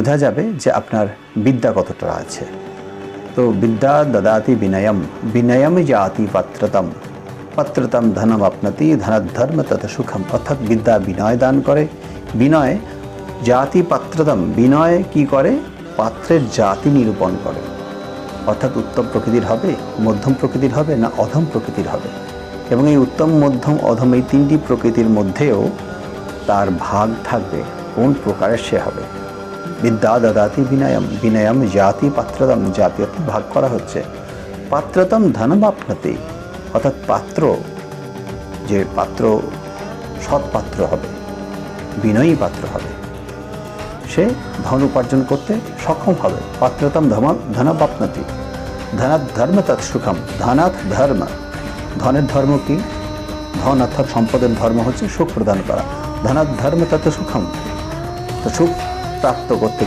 বোঝা যাবে যে আপনার বিদ্যা কতটা আছে। তো বিদ্যা দদাতি বিনয়ম, বিনয়ম জাতি পাত্রতম, পাত্রতম ধনম আপনতি, ধনধর্ম তত সুখম। অর্থাৎ বিদ্যা বিনয় দান করে। বিনয় জাতি পাত্রতম, বিনয় কি করে? পাত্রের জাতি নিরূপণ করে। অর্থাৎ উত্তম প্রকৃতির হবে, মধ্যম প্রকৃতির হবে, না অধম প্রকৃতির হবে। এবং এই উত্তম, মধ্যম, অধম এই তিনটি প্রকৃতির মধ্যেও তার ভাগ থাকবে, কোন প্রকারের সে হবে। বিদ্যা দদাতি বিনয়ম, বিনয়ম জাতি পাত্রতম, জাতি অর্থাৎ ভাগ করা হচ্ছে। পাত্রতম ধনম আপনতি, অর্থাৎ পাত্র, যে পাত্র সৎ পাত্র হবে, বিনয়ী পাত্র হবে, সে ধন উপার্জন করতে সক্ষম হবে। পাত্রতম ধনম আপনতি, ধনাৎ ধর্ম তৎ সুখম, ধনাৎ ধর্ম, ধনের ধর্ম কি? ধন অর্থাৎ সম্পদের ধর্ম হচ্ছে সুখ প্রদান করা। ধনাৎ ধর্ম তত সুখম, তো সুখ প্রাপ্ত করতে